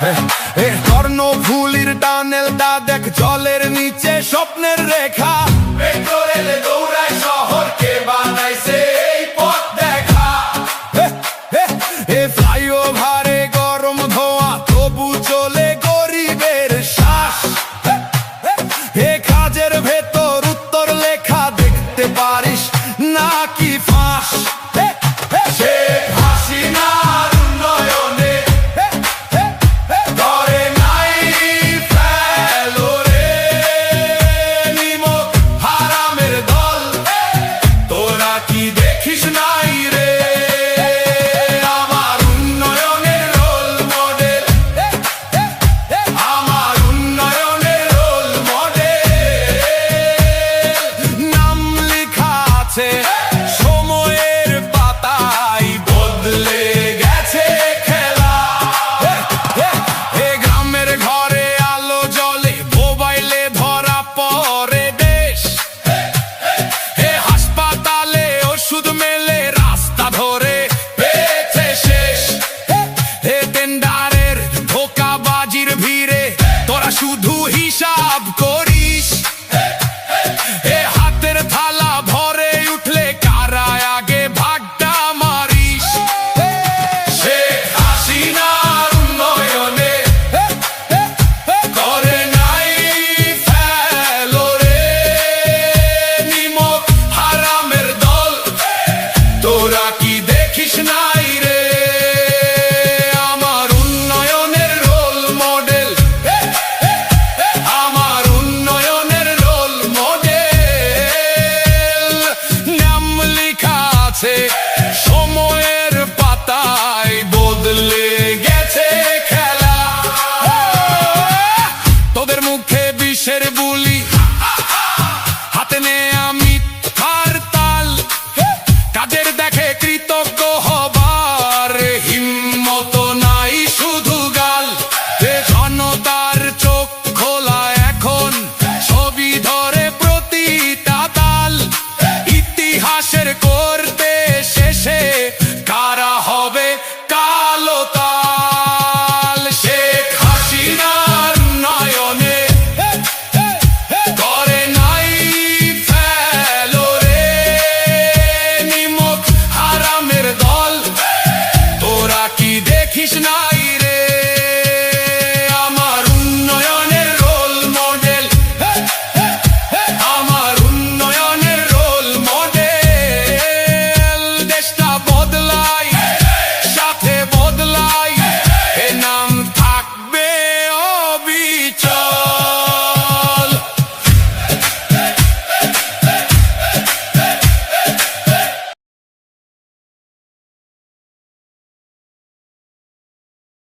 কর্ণফুলীর টানেলটা দেখ, জলের নিচে স্বপ্নের রেখা। মেট্রো রেলে দৌড়ায় শহর, কে বানাইছে এই পথ দেখা। ফ্লাইওভারে গরম ধোঁয়া, তবু চলে গরিবের শ্বাস। কাজের ভেতর উত্তর লেখা, দেখতে পারিস নাকি ফাঁস। শেখ হাসিনার উন্নয়নে করে নাই ফেলো রে নিমক হারামের দল। তোরা কি দেখিস নাই রে আমার উন্নয়নের রোল মডেল, আমার উন্নয়নের রোল মডেল। নাম লেখা আছে সময়ের পাতায়, বদলে গেছে খেলা। গ্রামের ঘরে আলো জ্বলে, মোবাইলে ধরা পড়ে দেশ। হাসপাতালে ওষুধ মেলে, রাস্তা ধরে পেয়েছে শেষ। টেন্ডারের ধোঁকাবাজির ভিড়ে তোরা শুধু হিসাব করিস। হাতের থালা ভরে উঠলে কারা আগে ভাগটা মারিস। শেখ হাসিনার উন্নয়নে করে নাই ফেলো রে নিমক হারামের দল। তোরা কি দেখিস নাই রে আমার উন্নয়নের রোল মডেল, আমার উন্নয়নের রোল মডেল। নাম লেখা আছে সময়ের পাতায়, বদলে গেছে খেলা। তোদের মুখে বিষের বুলি, হাতে নেয়া মিথ্যার তাল। কাদের দেখে কৃতজ্ঞ হবার হিম্মত নাই, শুধু গাল। জনতার চোখ খোলা এখন, ছবি ধরে প্রতিটা তাল। ইতিহাসের করতে শেষে কারা হবে কালো তাল। শেখ হাসিনার উন্নয়নে করে নাই ফেলো রে নিমক হারামের দল। তোরা কি দেখিস না